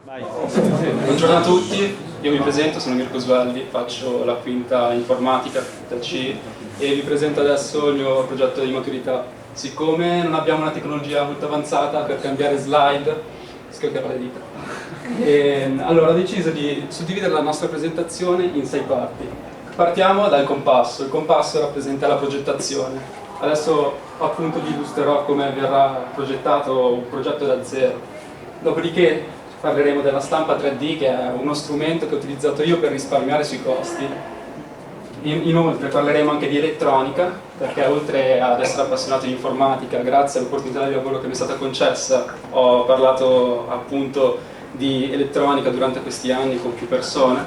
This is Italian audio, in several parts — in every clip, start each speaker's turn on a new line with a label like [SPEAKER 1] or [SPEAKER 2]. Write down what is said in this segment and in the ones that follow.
[SPEAKER 1] Buongiorno a tutti, io mi presento, sono Mirko Svaldi, faccio la quinta informatica da C e vi presento adesso il mio progetto di maturità. Siccome non abbiamo una tecnologia molto avanzata per cambiare slide, schioccherò le dita. Allora ho deciso di suddividere la nostra presentazione in 6 parti. Partiamo dal compasso, il compasso rappresenta la progettazione. Adesso appunto vi illustrerò come verrà progettato un progetto da zero. Dopodiché parleremo della stampa 3D, che è uno strumento che ho utilizzato io per risparmiare sui costi. Inoltre parleremo anche di elettronica, perché oltre ad essere appassionato di informatica, grazie all'opportunità di lavoro che mi è stata concessa, ho parlato appunto di elettronica durante questi anni con più persone.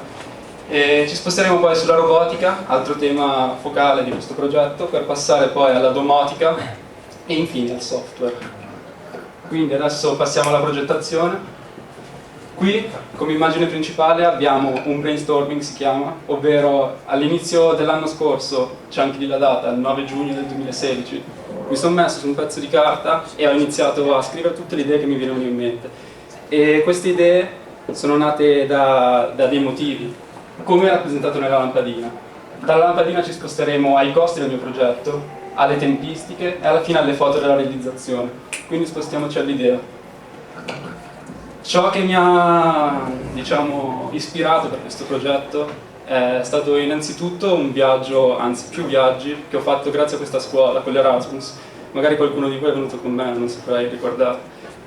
[SPEAKER 1] E ci sposteremo poi sulla robotica, altro tema focale di questo progetto, per passare poi alla domotica e infine al software. Quindi adesso passiamo alla progettazione. Qui, come immagine principale, abbiamo un brainstorming, si chiama, ovvero all'inizio dell'anno scorso, c'è anche lì la data, il 9 giugno del 2016, mi sono messo su un pezzo di carta e ho iniziato a scrivere tutte le idee che mi venivano in mente. E queste idee sono nate da dei motivi, come rappresentato nella lampadina. Dalla lampadina ci sposteremo ai costi del mio progetto, alle tempistiche e alla fine alle foto della realizzazione. Quindi spostiamoci all'idea. Ciò che mi ha, ispirato per questo progetto è stato innanzitutto un viaggio, anzi più viaggi, che ho fatto grazie a questa scuola, con l'Erasmus. Magari qualcuno di voi è venuto con me, non saprei ricordare.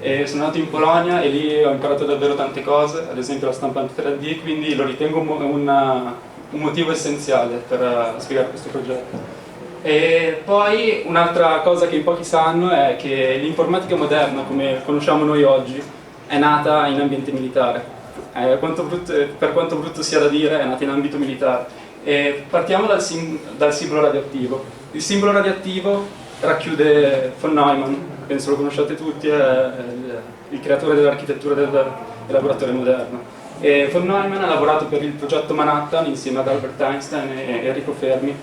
[SPEAKER 1] E sono andato in Polonia e lì ho imparato davvero tante cose, ad esempio la stampante 3D, quindi lo ritengo un motivo essenziale per spiegare questo progetto. E poi un'altra cosa che in pochi sanno è che l'informatica moderna, come conosciamo noi oggi, è nata in ambiente militare. Per quanto brutto sia da dire, è nata in ambito militare. E partiamo dal simbolo radioattivo. Il simbolo radioattivo racchiude von Neumann, penso lo conosciate tutti, è il creatore dell'architettura del laboratorio moderno. E von Neumann ha lavorato per il progetto Manhattan insieme ad Albert Einstein e Enrico Fermi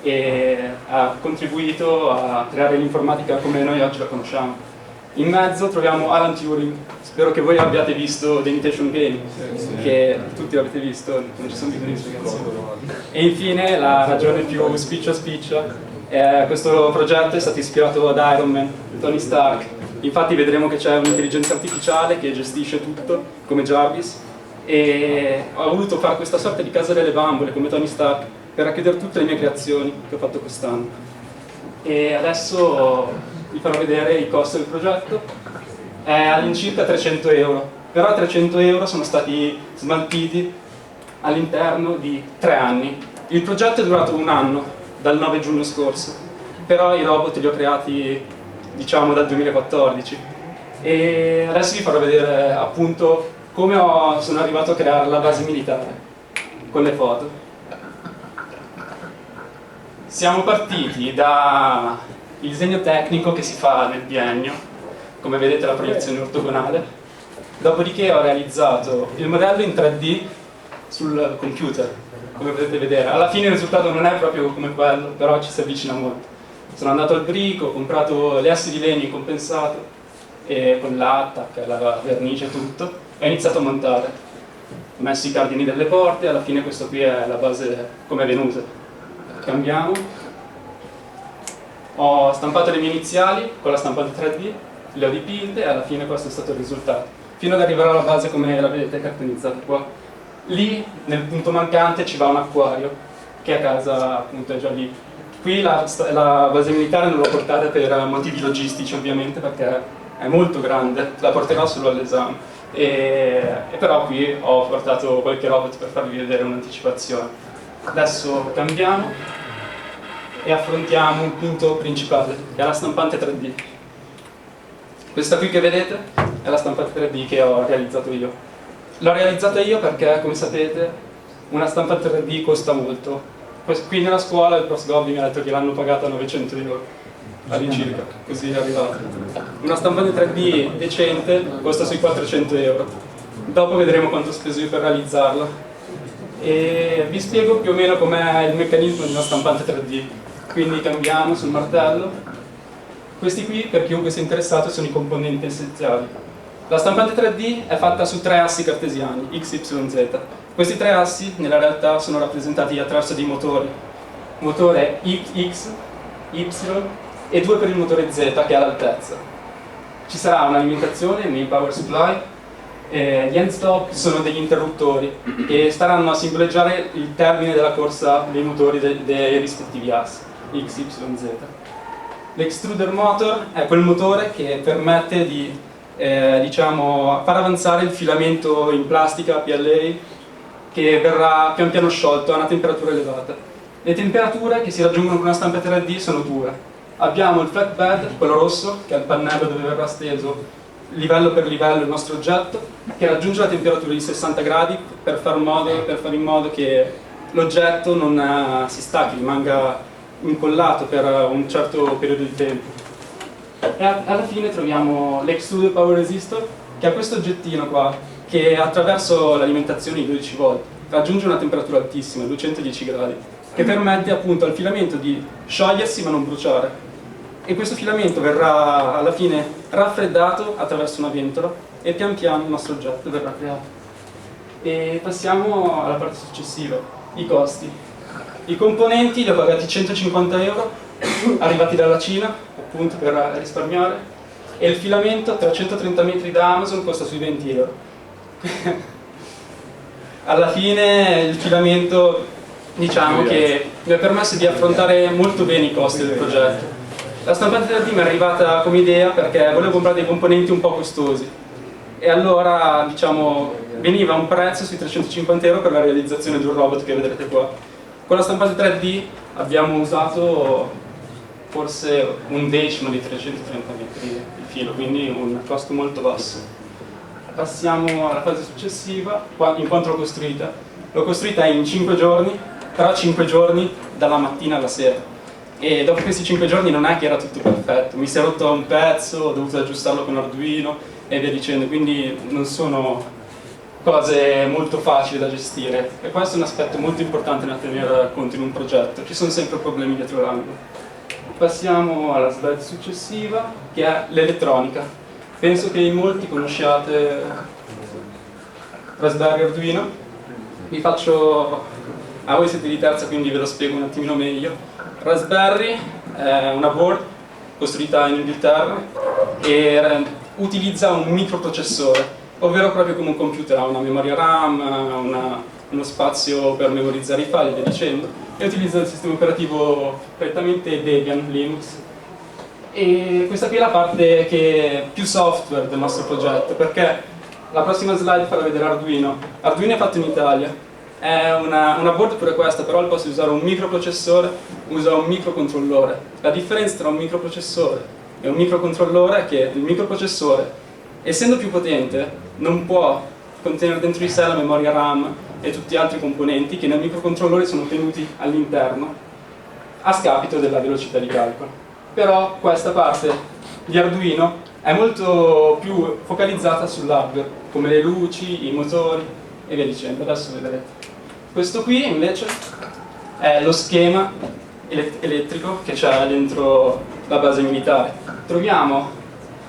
[SPEAKER 1] e ha contribuito a creare l'informatica come noi oggi la conosciamo. In mezzo troviamo Alan Turing, spero che voi abbiate visto The Imitation Game, che tutti l'avete visto, non ci sono bisogni di spiegazioni. E infine la ragione più spiccia, questo progetto è stato ispirato ad Iron Man, Tony Stark. Infatti vedremo che c'è un'intelligenza artificiale che gestisce tutto, come Jarvis, e ho voluto fare questa sorta di casa delle bambole, come Tony Stark, per racchiudere tutte le mie creazioni che ho fatto quest'anno. E adesso vi farò vedere il costo del progetto. È all'incirca 300 euro, però 300 euro sono stati smaltiti all'interno di 3 anni. Il progetto è durato un anno, dal 9 giugno scorso, però i robot li ho creati dal 2014 e adesso vi farò vedere appunto come sono arrivato a creare la base militare con le foto. Siamo partiti da il disegno tecnico che si fa nel biennio, come vedete la proiezione ortogonale, dopodiché ho realizzato il modello in 3D sul computer, come potete vedere. Alla fine il risultato non è proprio come quello, però ci si avvicina molto. Sono andato al brico, ho comprato le assi di legno in compensato, e con l'attack, la vernice e tutto, e ho iniziato a montare. Ho messo i cardini delle porte, alla fine questo qui è la base come è venuta. Cambiamo. Ho stampato le mie iniziali con la stampante 3D, le ho dipinte e alla fine questo è stato il risultato. Fino ad arrivare alla base come la vedete cartonizzata qua. Lì, nel punto mancante, ci va un acquario, che a casa appunto è già lì. Qui la base militare non l'ho portata per motivi logistici ovviamente, perché è molto grande, la porterò solo all'esame. E però qui ho portato qualche robot per farvi vedere un'anticipazione. Adesso cambiamo e affrontiamo un punto principale, che è la stampante 3D. Questa qui che vedete è la stampante 3D che ho realizzato io. L'ho realizzata io perché, come sapete, una stampante 3D costa molto. Qui nella scuola il prof Gobbi mi ha detto che l'hanno pagata 900 euro all'incirca, così è arrivato. Una stampante 3D decente costa sui 400 euro. Dopo vedremo quanto ho speso io per realizzarla. E vi spiego più o meno com'è il meccanismo di una stampante 3D. Quindi cambiamo sul martello. Questi qui, per chiunque sia interessato, sono i componenti essenziali. La stampante 3D è fatta su 3 assi cartesiani, x, y, z. Questi 3 assi nella realtà sono rappresentati attraverso dei motori. Motore x, y e 2 per il motore z che ha l'altezza. Ci sarà un'alimentazione, un main power supply, gli end stop sono degli interruttori che staranno a simboleggiare il termine della corsa dei motori dei rispettivi assi, x, y, z. L'extruder motor è quel motore che permette di diciamo, far avanzare il filamento in plastica PLA che verrà pian piano sciolto a una temperatura elevata. Le temperature che si raggiungono con una stampa 3D sono due. Abbiamo il flatbed, quello rosso, che è il pannello dove verrà steso livello per livello il nostro oggetto, che raggiunge la temperatura di 60 gradi per fare in modo che l'oggetto non si stacchi, rimanga incollato per un certo periodo di tempo. E alla fine troviamo l'extruder power resistor, che ha questo oggettino qua, che attraverso l'alimentazione di 12 volt raggiunge una temperatura altissima, 210 gradi, che permette appunto al filamento di sciogliersi ma non bruciare. E questo filamento verrà alla fine raffreddato attraverso una ventola e pian piano il nostro oggetto verrà creato. E passiamo alla parte successiva, i costi. I componenti li ho pagati 150 euro, arrivati dalla Cina, appunto per risparmiare, e il filamento 330 metri da Amazon costa sui 20 euro. Alla fine il filamento, diciamo che mi ha permesso di affrontare molto bene i costi del progetto. La stampante 3D mi è arrivata come idea perché volevo comprare dei componenti un po' costosi e allora, diciamo, veniva un prezzo sui 350 euro per la realizzazione di un robot che vedrete qua. Con la stampante 3D abbiamo usato forse un decimo di 330 metri di filo, quindi un costo molto basso. Passiamo alla fase successiva, in quanto l'ho costruita. L'ho costruita in 5 giorni, però 5 giorni dalla mattina alla sera. E dopo questi 5 giorni non è che era tutto perfetto, mi si è rotto un pezzo, ho dovuto aggiustarlo con Arduino e via dicendo, quindi non sono cose molto facili da gestire e questo è un aspetto molto importante da tenere conto in un progetto, ci sono sempre problemi dietro l'angolo. Passiamo alla slide successiva, che è l'elettronica. Penso che in molti conosciate Raspberry Arduino. Voi siete di terza, quindi ve lo spiego un attimino meglio. Raspberry è una board costruita in Inghilterra e utilizza un microprocessore, ovvero proprio come un computer, ha una memoria RAM, uno spazio per memorizzare i file e via dicendo, e utilizza il sistema operativo prettamente Debian Linux. E questa qui è la parte che più software del nostro progetto, perché la prossima slide farà vedere Arduino. Arduino è fatto in Italia. È una board pure questa, però al posto di usare un microprocessore usa un microcontrollore. La differenza tra un microprocessore e un microcontrollore è che il microprocessore, essendo più potente, non può contenere dentro di sé la memoria RAM e tutti gli altri componenti che nel microcontrollore sono tenuti all'interno a scapito della velocità di calcolo. Però questa parte di Arduino è molto più focalizzata sull'hardware, come le luci, i motori e via dicendo, adesso vedrete. Questo qui invece è lo schema elettrico che c'è dentro la base militare. Troviamo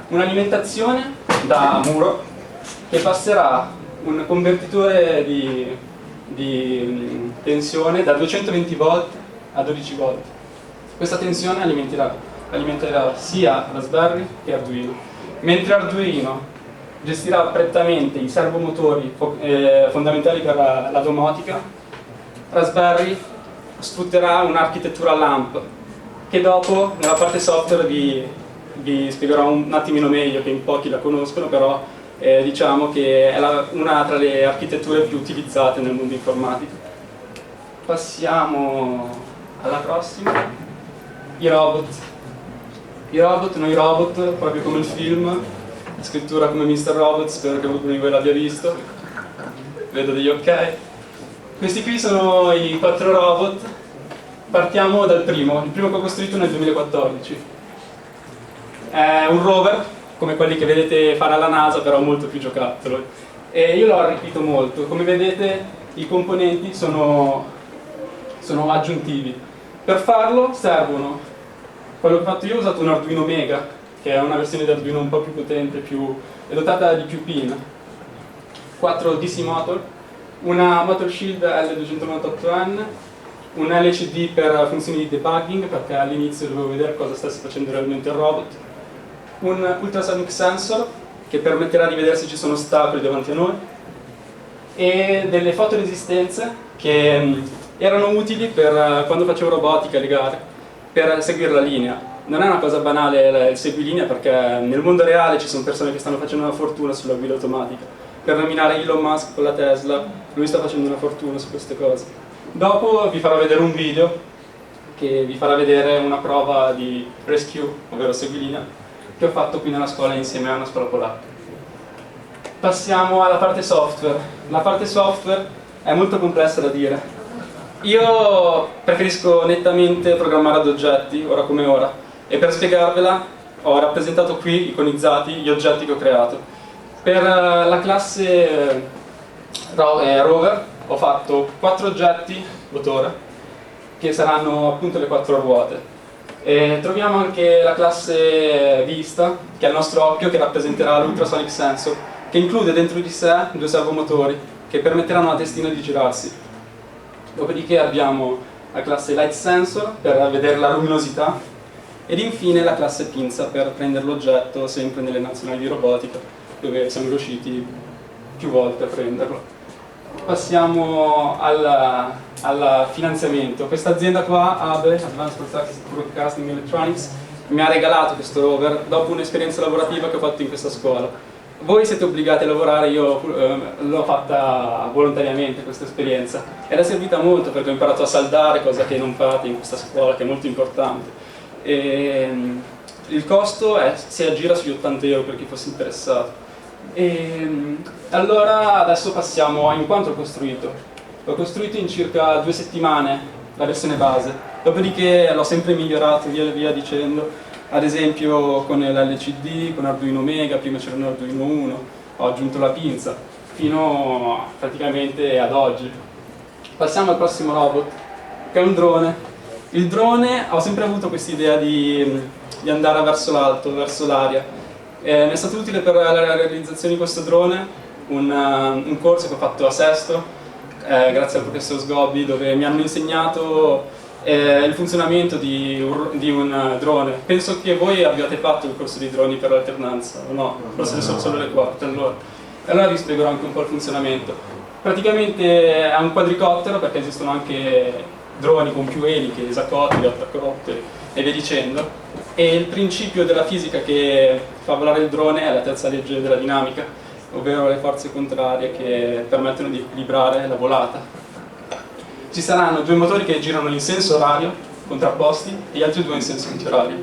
[SPEAKER 1] un'alimentazione da muro che passerà un convertitore di tensione da 220 volt a 12 volt. Questa tensione alimenterà sia Raspberry che Arduino, mentre Arduino gestirà prettamente i servomotori fondamentali per la domotica. Raspberry sfrutterà un'architettura LAMP che dopo nella parte software vi spiegherò un attimino meglio, che in pochi la conoscono, però diciamo che è una tra le architetture più utilizzate nel mondo informatico. Passiamo alla prossima. I robot, noi robot, proprio come il film, scrittura come Mr. Robot, spero che qualcuno di voi l'abbia visto, vedo degli ok. Questi qui sono i 4 robot, partiamo dal primo, il primo che ho costruito nel 2014. È un rover, come quelli che vedete fare alla NASA, però molto più giocattolo. E io l'ho arricchito molto, come vedete i componenti sono aggiuntivi. Per farlo servono, quello che ho fatto io ho usato un Arduino Mega, che che è una versione di Arduino un po' più potente, è dotata di più pin, 4 DC motor, una Motor Shield L298N, un LCD per funzioni di debugging, perché all'inizio dovevo vedere cosa stesse facendo realmente il robot, un ultrasonic sensor che permetterà di vedere se ci sono ostacoli davanti a noi, e delle fotoresistenze che erano utili per quando facevo robotica, le gare, per seguire la linea. Non è una cosa banale il seguilinea, perché nel mondo reale ci sono persone che stanno facendo una fortuna sulla guida automatica. Per nominare Elon Musk con la Tesla, lui sta facendo una fortuna su queste cose. Dopo vi farò vedere un video che vi farà vedere una prova di rescue, ovvero seguilinea, che ho fatto qui nella scuola insieme a una scuola polacca. Passiamo alla parte software. La parte software è molto complessa da dire. Io preferisco nettamente programmare ad oggetti, ora come ora, e per spiegarvela ho rappresentato qui, iconizzati, gli oggetti che ho creato. Per la classe Rover ho fatto 4 oggetti motore, che saranno appunto le 4 ruote. E troviamo anche la classe Vista, che è il nostro occhio, che rappresenterà l'ultrasonic sensor, che include dentro di sé 2 servomotori che permetteranno alla testina di girarsi. Dopodiché abbiamo la classe Light Sensor per vedere la luminosità, ed infine la classe Pinza per prendere l'oggetto, sempre nelle nazionali di robotica, dove siamo riusciti più volte a prenderlo. Passiamo al finanziamento. Questa azienda qua, ABE, Advanced Broadcasting Electronics, mi ha regalato questo rover dopo un'esperienza lavorativa che ho fatto in questa scuola. Voi siete obbligati a lavorare, io l'ho fatta volontariamente questa esperienza, ed è servita molto perché ho imparato a saldare, cosa che non fate in questa scuola, che è molto importante. Il costo si aggira sugli 80 euro per chi fosse interessato. Allora adesso passiamo in quanto l'ho costruito. L'ho costruito in circa 2 settimane, la versione base, dopodiché l'ho sempre migliorato via dicendo. Ad esempio con l'LCD, con Arduino Mega, prima c'era un Arduino 1, ho aggiunto la pinza, fino praticamente ad oggi. Passiamo al prossimo robot, che è un drone. Il drone, ho sempre avuto questa idea di andare verso l'alto, verso l'aria. Mi è stato utile per la realizzazione di questo drone un corso che ho fatto a Sesto, grazie al professor Sgobbi, dove mi hanno insegnato il funzionamento di un drone. Penso che voi abbiate fatto il corso di droni per l'alternanza, o no? Forse sono solo le 4 allora. Allora vi spiegherò anche un po' il funzionamento. Praticamente è un quadricottero, perché esistono anche droni con più eliche, esacotteri, ottacotteri e via dicendo. E il principio della fisica che fa volare il drone è la terza legge della dinamica, ovvero le forze contrarie che permettono di equilibrare la volata. Ci saranno 2 motori che girano in senso orario, contrapposti, e gli altri 2 in senso antiorario.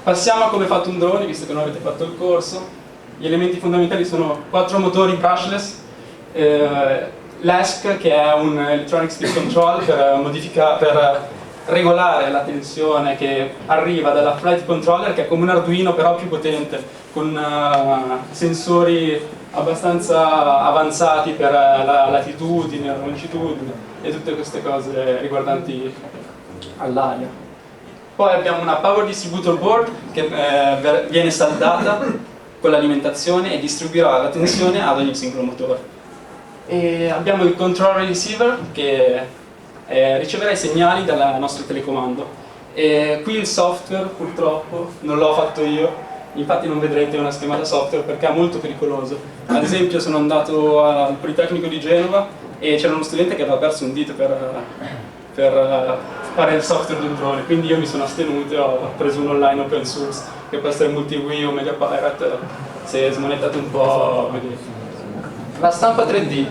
[SPEAKER 1] Passiamo a come è fatto un drone, visto che non avete fatto il corso. Gli elementi fondamentali sono 4 motori brushless, l'ESC, che è un Electronic Stick Control per regolare la tensione che arriva dalla Flight Controller, che è come un Arduino però più potente, con sensori abbastanza avanzati per la latitudine, la longitudine e tutte queste cose riguardanti all'aria. Poi abbiamo una Power Distributor Board che viene saldata con l'alimentazione e distribuirà la tensione ad ogni singolo motore. E abbiamo il Controller Receiver che riceverà i segnali dal nostro telecomando. E qui il software purtroppo non l'ho fatto io, infatti non vedrete una schermata software perché è molto pericoloso. Ad esempio sono andato al Politecnico di Genova e c'era uno studente che aveva perso un dito per fare il software del drone, quindi io mi sono astenuto e ho preso un online open source che può essere MultiWii o MediaPirate, se smonettate un po' vedete. La stampa 3D.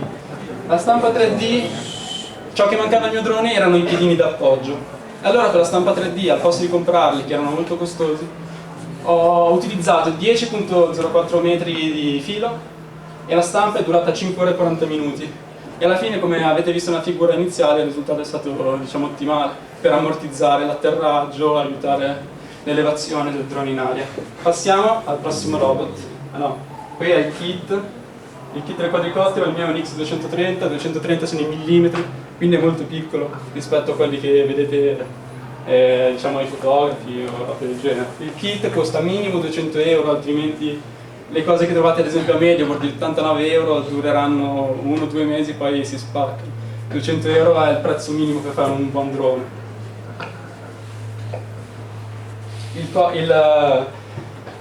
[SPEAKER 1] La stampa 3D, ciò che mancava al mio drone erano i piedini d'appoggio. Allora con la stampa 3D, al posto di comprarli, che erano molto costosi, ho utilizzato 10.04 metri di filo e la stampa è durata 5 ore e 40 minuti. E alla fine, come avete visto nella figura iniziale, il risultato è stato, diciamo, ottimale per ammortizzare l'atterraggio, aiutare l'elevazione del drone in aria. Passiamo al prossimo robot. Qui è il kit del quadricottero, il mio è un X230, 230 sono i millimetri, quindi è molto piccolo rispetto a quelli che vedete diciamo ai fotografi o roba del genere. Il kit costa minimo 200 euro, altrimenti le cose che trovate ad esempio a Mediaworld di 89 euro dureranno 1 o 2 mesi, poi si spaccano. 200 euro è il prezzo minimo per fare un buon drone.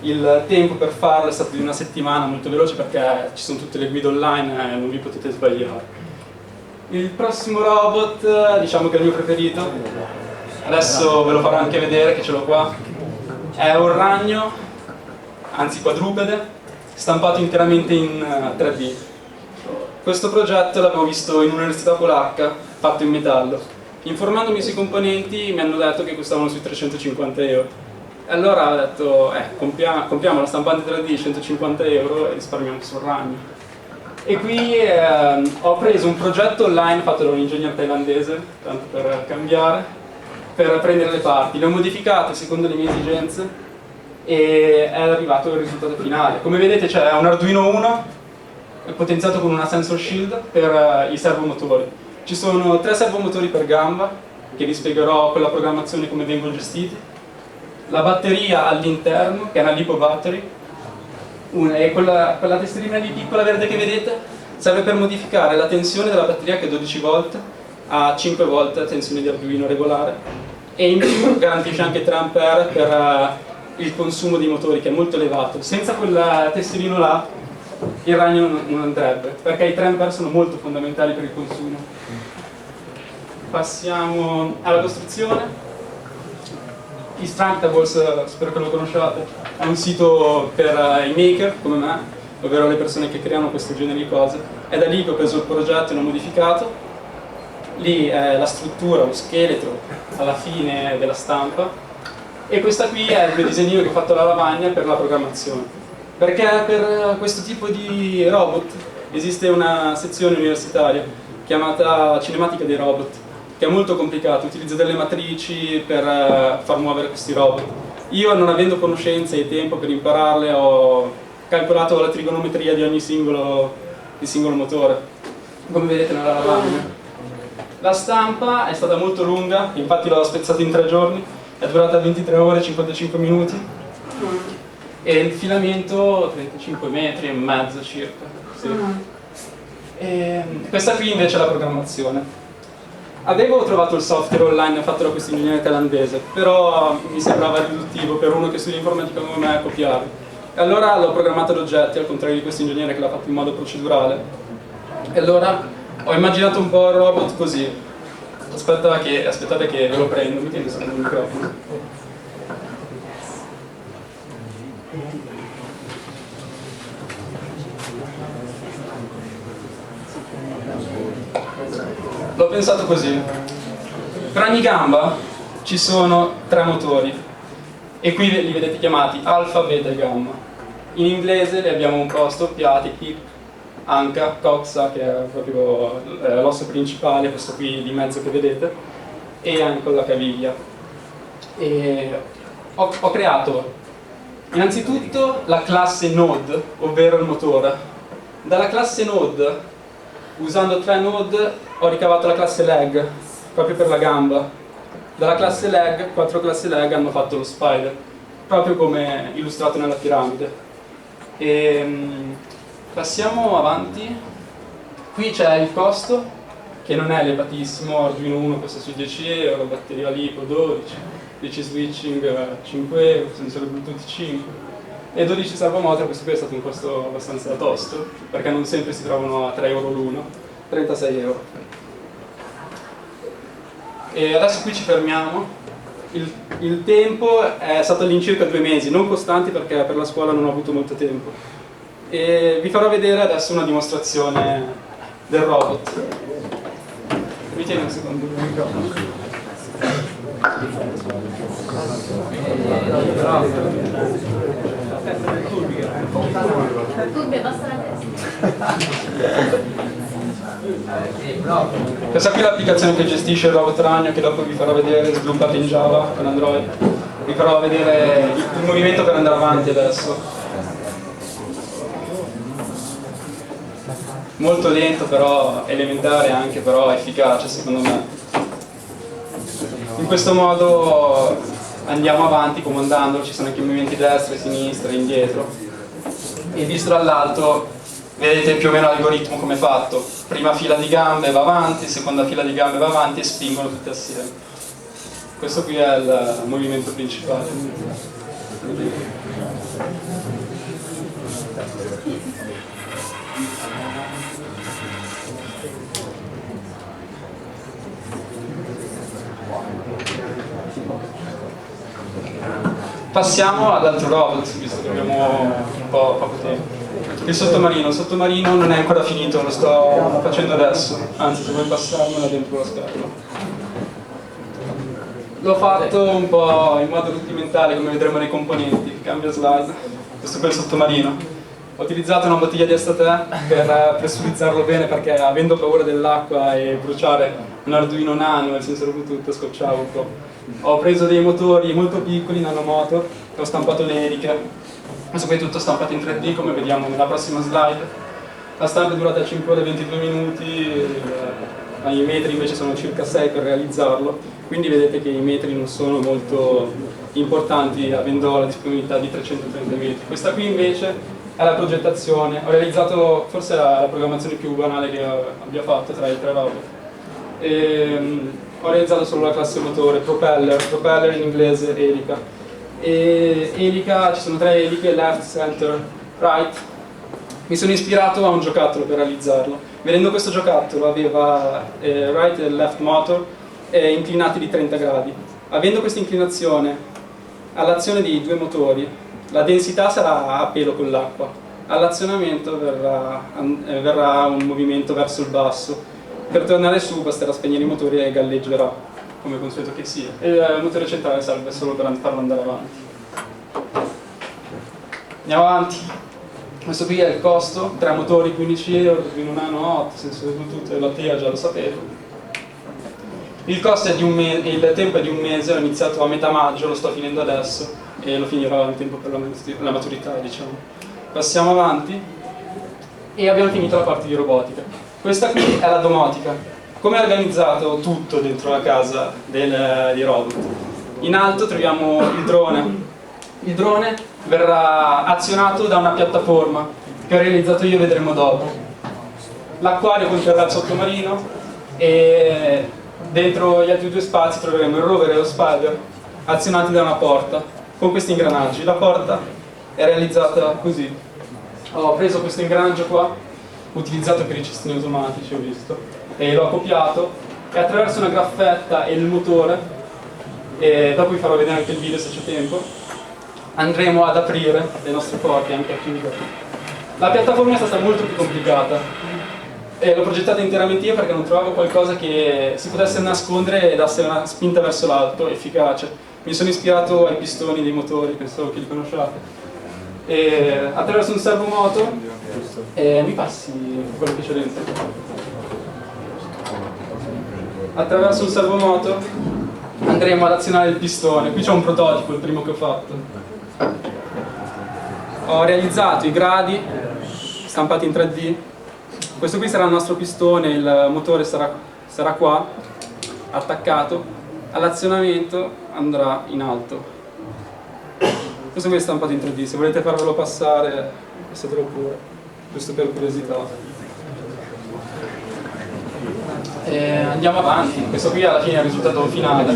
[SPEAKER 1] Il tempo per farlo è stato di una settimana, molto veloce perché ci sono tutte le guide online e non vi potete sbagliare. Il prossimo robot, diciamo che è il mio preferito, adesso ve lo farò anche vedere che ce l'ho qua, è un ragno, anzi quadrupede, stampato interamente in 3D. Questo progetto l'avevo visto in un'università polacca, fatto in metallo. Informandomi sui componenti mi hanno detto che costavano sui 350 euro. Allora ho detto, compriamo la stampante 3D 150 euro e risparmiamo sul ragno. E qui ho preso un progetto online fatto da un ingegnere thailandese, tanto per cambiare, per prendere le parti. Le ho modificate secondo le mie esigenze e è arrivato il risultato finale. Come vedete c'è un Arduino 1 potenziato con una sensor shield per i servomotori. Ci sono 3 servomotori per gamba, che vi spiegherò con la programmazione come vengono gestiti. La batteria all'interno, che è una LiPo battery, e quella tesserina lì piccola verde che vedete serve per modificare la tensione della batteria, che è 12 volt, a 5 volt la tensione di Arduino regolare, e in più garantisce anche 3 ampere per il consumo dei motori, che è molto elevato. Senza quel tesserino là il ragno non andrebbe, perché i 3 ampere sono molto fondamentali per il consumo. Passiamo alla costruzione. Instructables, spero che lo conosciate, è un sito per i maker come me, ovvero le persone che creano questo genere di cose. È da lì che ho preso il progetto e l'ho modificato. Lì è la struttura, lo scheletro alla fine della stampa, e questa qui è il mio disegnino che ho fatto alla lavagna per la programmazione, perché per questo tipo di robot esiste una sezione universitaria chiamata Cinematica dei Robot, che è molto complicato, utilizza delle matrici per far muovere questi robot. Io, non avendo conoscenze e tempo per impararle, ho calcolato la trigonometria di ogni singolo motore, come vedete nella lavagna. La stampa è stata molto lunga, infatti l'ho spezzata in 3 giorni, è durata 23 ore e 55 minuti, e il filamento 35 metri e mezzo circa. Sì. E questa qui invece è la programmazione. Avevo trovato il software online fatto da questo ingegnere thailandese, però mi sembrava riduttivo per uno che studia informatica come me copiare. E allora l'ho programmato ad oggetti, al contrario di questo ingegnere che l'ha fatto in modo procedurale. E allora ho immaginato un po' il robot così. Aspettate che ve lo prendo, mi tieni sotto il microfono. L'ho pensato così: per ogni gamba ci sono 3 motori, e qui li vedete chiamati alfa, beta e gamma. In inglese li abbiamo un po' storpiati: hip, anca, coxa, che è proprio l'osso principale, questo qui di mezzo che vedete, e anche la caviglia. E ho creato innanzitutto la classe node, ovvero il motore. Dalla classe node, usando 3 node, ho ricavato la classe leg, proprio per la gamba. Dalla classe leg, 4 classi leg hanno fatto lo spider, proprio come illustrato nella piramide. Passiamo avanti. Qui c'è il costo, che non è elevatissimo. Arduino 1 costa sui 10 euro, batteria LiPo 12, 10 switching 5 euro, sensore Bluetooth 5, e 12 servomotor. Questo qui è stato un costo abbastanza tosto, perché non sempre si trovano a 3 euro l'uno, 36 euro. E adesso qui ci fermiamo. Il tempo è stato all'incirca 2 mesi, non costanti perché per la scuola non ho avuto molto tempo. E vi farò vedere adesso una dimostrazione del robot. Mi tieni un secondo il microfono?
[SPEAKER 2] Turbie, basta la testa.
[SPEAKER 1] Questa qui è l'applicazione che gestisce il robot ragno, che dopo vi farò vedere, sviluppata in Java con Android. Vi farò vedere il movimento per andare avanti adesso. Molto lento, però elementare anche, però efficace secondo me. In questo modo andiamo avanti comandando, ci sono anche i movimenti destra e sinistra, indietro, e visto dall'alto vedete più o meno l'algoritmo come è fatto. Prima fila di gambe va avanti, seconda fila di gambe va avanti e spingono tutte assieme. Questo qui è il movimento principale. Passiamo ad altro robot, visto che abbiamo un po' poco tempo. Il sottomarino non è ancora finito, lo sto facendo adesso, anzi se vuoi passarmela dentro lo schermo. L'ho fatto un po' in modo rudimentale, come vedremo nei componenti. Cambia slide. Questo qui è il sottomarino. Ho utilizzato una bottiglia di estate per pressurizzarlo bene, perché avendo paura dell'acqua e bruciare un Arduino Nano e il sensore Bluetooth scocciavo un po'. Ho preso dei motori molto piccoli, nanomotor, e ho stampato le eliche. Questo qui è tutto stampato in 3D, come vediamo nella prossima slide. La stampa è durata 5 ore e 22 minuti, i metri invece sono circa 6 per realizzarlo, quindi vedete che i metri non sono molto importanti, avendo la disponibilità di 330 metri. Questa qui invece è la progettazione. Ho realizzato forse la programmazione più banale che abbia fatto tra i tre robot. Ho realizzato solo la classe motore, propeller in inglese, elica. E elica, ci sono 3 eliche, left, center, right. Mi sono ispirato a un giocattolo per realizzarlo. Vedendo questo giocattolo aveva right e left motor inclinati di 30 gradi. Avendo questa inclinazione, all'azione dei 2 motori, la densità sarà a pelo con l'acqua. All'azionamento verrà un movimento verso il basso. Per tornare su basterà spegnere i motori e galleggerà, come consueto che sia. E il motore centrale serve solo per farlo andare avanti. Andiamo avanti. Questo qui è il costo, 3 motori 15 euro, Arduino Nano 8, sensore Bluetooth e l'ATEA già lo sapete. Il costo è di un mese, il tempo è di un mese, ho iniziato a metà maggio, lo sto finendo adesso e lo finirò in tempo per la maturità, diciamo. Passiamo avanti e abbiamo finito la parte di robotica. Questa qui è la domotica. Come è organizzato tutto dentro la casa dei robot? In alto troviamo il drone. Il drone verrà azionato da una piattaforma che ho realizzato io, vedremo dopo. L'acquario conterrà il sottomarino e dentro gli altri 2 spazi troveremo il rover e lo spider azionati da una porta con questi ingranaggi. La porta è realizzata così. Ho preso questo ingranaggio qua, utilizzato per i cestini automatici, ho visto, e l'ho copiato, e attraverso una graffetta e il motore, e dopo vi farò vedere anche il video se c'è tempo, andremo ad aprire le nostre porte anche a chiudere. La piattaforma è stata molto più complicata e l'ho progettata interamente io perché non trovavo qualcosa che si potesse nascondere e dasse una spinta verso l'alto efficace. Mi sono ispirato ai pistoni dei motori, penso che li conosciate. E attraverso un servomotor, mi passi quello che c'è dentro. Attraverso un servomotor andremo ad azionare il pistone. Qui c'è un prototipo, il primo che ho fatto. Ho realizzato i gradi stampati in 3D. Questo qui sarà il nostro pistone, il motore sarà qua, attaccato. All'azionamento andrà in alto. Questo qui è stampato in 3D, se volete farvelo passare, passatelo pure, giusto per curiosità. Andiamo avanti, questo qui alla fine è il risultato finale.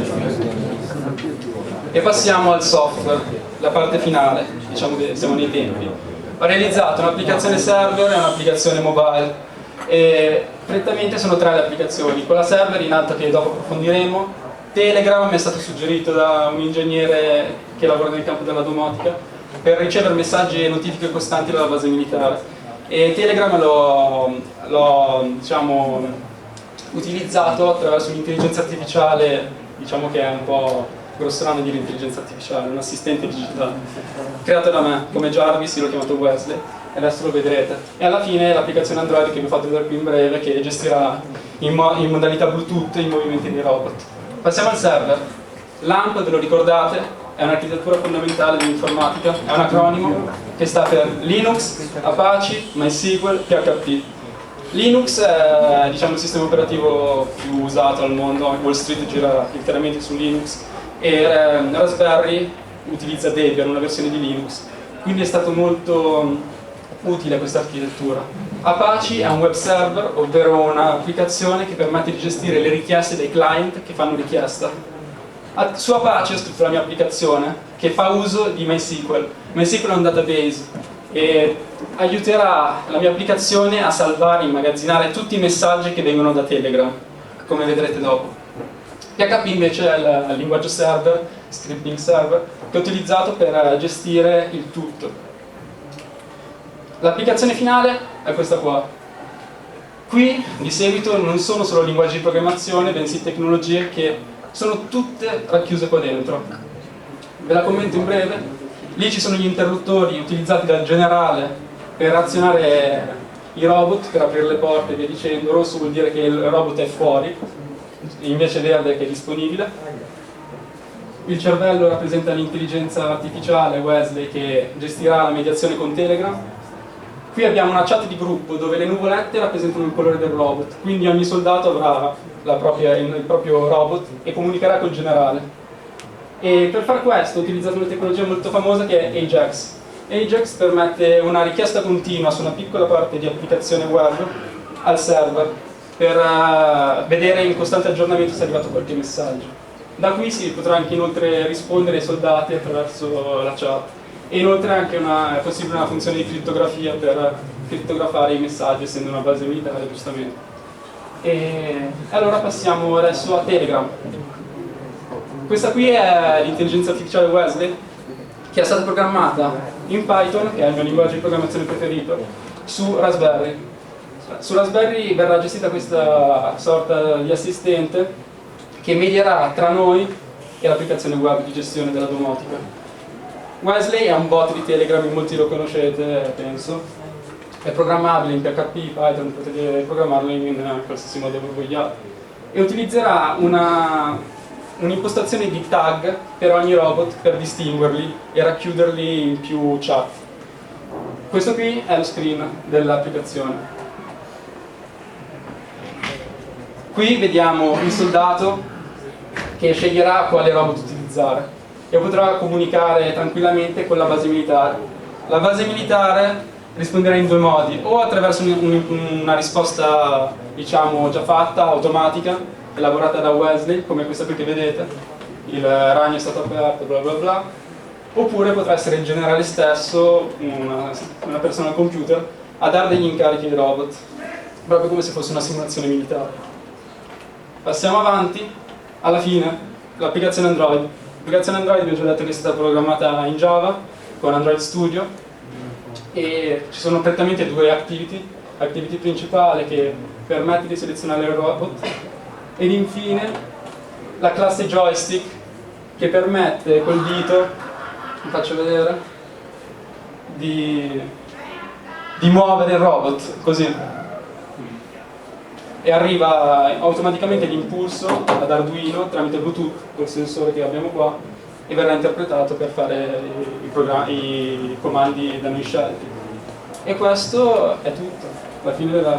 [SPEAKER 1] E passiamo al software, la parte finale, diciamo che siamo nei tempi. Ho realizzato un'applicazione server e un'applicazione mobile. E prettamente sono 3 le applicazioni. Quella server in alto che dopo approfondiremo. Telegram mi è stato suggerito da un ingegnere che lavora nel campo della domotica per ricevere messaggi e notifiche costanti dalla base militare. E Telegram l'ho diciamo, utilizzato attraverso un'intelligenza artificiale, diciamo che è un po' grossolano dire intelligenza artificiale, un assistente digitale, creato da me come Jarvis, io l'ho chiamato Wesley, e adesso lo vedrete. E alla fine l'applicazione Android che vi ho fatto vedere qui in breve, che gestirà in modalità Bluetooth i movimenti dei robot. Passiamo al server. LAMP, ve lo ricordate, è un'architettura fondamentale dell'informatica, è un acronimo che sta per Linux, Apache, MySQL, PHP. Linux è, diciamo, il sistema operativo più usato al mondo, Wall Street gira interamente su Linux, e Raspberry utilizza Debian, una versione di Linux, quindi è stato molto utile questa architettura. Apache è un web server, ovvero un'applicazione che permette di gestire le richieste dei client che fanno richiesta. Su Apache ho scritto la mia applicazione che fa uso di MySQL. MySQL è un database e aiuterà la mia applicazione a salvare e immagazzinare tutti i messaggi che vengono da Telegram, come vedrete dopo. PHP invece è il linguaggio server, scripting server, che ho utilizzato per gestire il tutto. L'applicazione finale è questa qua. Qui, di seguito, non sono solo linguaggi di programmazione, bensì tecnologie che sono tutte racchiuse qua dentro. Ve la commento in breve. Lì ci sono gli interruttori utilizzati dal generale per azionare i robot, per aprire le porte e via dicendo. Rosso vuol dire che il robot è fuori, invece verde che è disponibile. Il cervello rappresenta l'intelligenza artificiale Wesley che gestirà la mediazione con Telegram. Qui abbiamo una chat di gruppo dove le nuvolette rappresentano il colore del robot, quindi ogni soldato avrà il proprio robot e comunicherà col generale. E per fare questo ho utilizzato una tecnologia molto famosa che è Ajax. Ajax permette una richiesta continua su una piccola parte di applicazione web al server per vedere in costante aggiornamento se è arrivato qualche messaggio. Da qui si potrà anche inoltre rispondere ai soldati attraverso la chat. E inoltre anche è possibile una funzione di crittografia per crittografare i messaggi, essendo una base militare, giustamente. E allora passiamo adesso a Telegram. Questa qui è l'intelligenza artificiale Wesley, che è stata programmata in Python, che è il mio linguaggio di programmazione preferito, su Raspberry. Su Raspberry verrà gestita questa sorta di assistente che medierà tra noi e l'applicazione web di gestione della domotica. Wesley è un bot di Telegram, molti lo conoscete, penso. È programmabile in PHP, Python, potete programmarlo in qualsiasi modo che vogliate. E utilizzerà un'impostazione di tag per ogni robot per distinguerli e racchiuderli in più chat. Questo qui è lo screen dell'applicazione. Qui vediamo il soldato che sceglierà quale robot utilizzare e potrà comunicare tranquillamente con la base militare. La base militare risponderà in due modi: o attraverso una risposta, diciamo, già fatta, automatica, elaborata da Wesley, come questa qui che vedete, il ragno è stato aperto, bla bla bla, oppure potrà essere il generale stesso, una persona al computer, a dare degli incarichi ai robot, proprio come se fosse una simulazione militare. Passiamo avanti, alla fine, l'applicazione Android. L'applicazione Android vi ho già detto che è stata programmata in Java, con Android Studio, e ci sono prettamente due activity. L'activity principale che permette di selezionare il robot, ed infine la classe joystick che permette col dito, vi faccio vedere, di muovere il robot, così. E arriva automaticamente l'impulso ad Arduino tramite Bluetooth, col sensore che abbiamo qua, e verrà interpretato per fare i comandi da noi scelti. E questo è tutto, alla fine della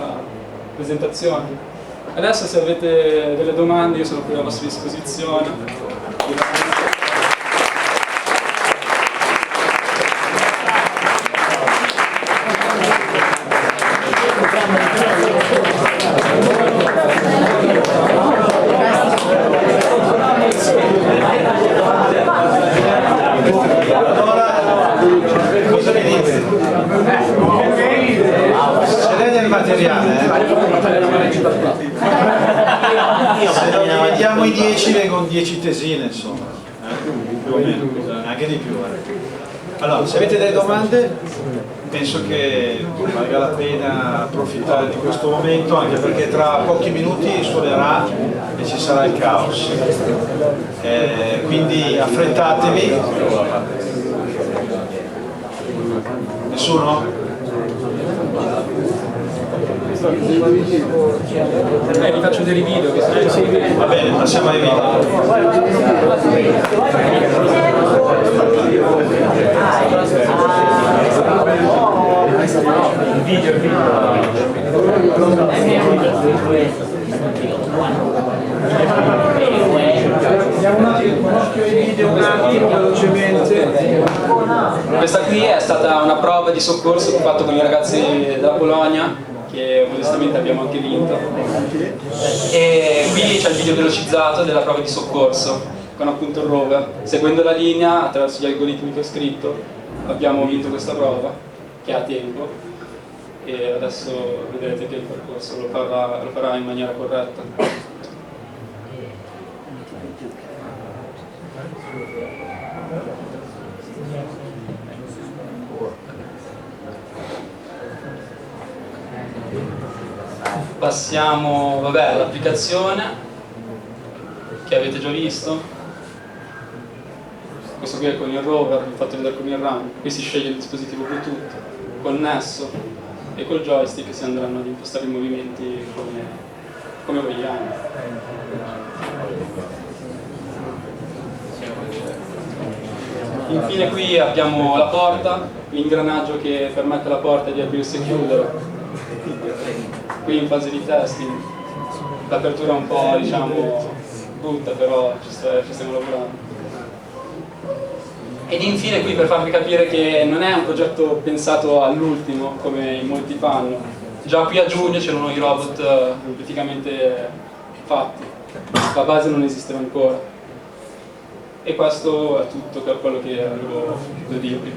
[SPEAKER 1] presentazione. Adesso se avete delle domande io sono qui a vostra disposizione.
[SPEAKER 3] Se non dividiamo i 10 vengono 10 tesine, insomma, più o meno, anche di più. Allora, se avete delle domande, penso che valga la pena approfittare di questo momento, anche perché tra pochi minuti suonerà e ci sarà il caos. Quindi affrettatevi. Nessuno?
[SPEAKER 1] Vi faccio dei video.
[SPEAKER 3] Va bene, passiamo ai video. Il video. Andiamo un occhio ai video un attimo velocemente.
[SPEAKER 1] Questa qui è stata una prova di soccorso che ho fatto con i ragazzi della Polonia, che modestamente abbiamo anche vinto. E qui c'è il video velocizzato della prova di soccorso, con appunto il rover. Seguendo la linea, attraverso gli algoritmi che ho scritto, abbiamo vinto questa prova, che ha tempo, e adesso vedrete che il percorso lo farà in maniera corretta. Passiamo, vabbè, all'applicazione che avete già visto. Questo qui è con il rover, vi ho fatto vedere con il RAM. Qui si sceglie il dispositivo Bluetooth connesso e col joystick si andranno ad impostare i movimenti come vogliamo. Infine qui abbiamo la porta, l'ingranaggio che permette alla porta di aprirsi e chiudere. Qui in fase di testing l'apertura è un po', diciamo, brutta, però ci stiamo lavorando. Ed infine qui per farvi capire che non è un progetto pensato all'ultimo come in molti fanno. Già qui a giugno c'erano i robot praticamente fatti, la base non esisteva ancora. E questo è tutto per quello che avevo da dirvi.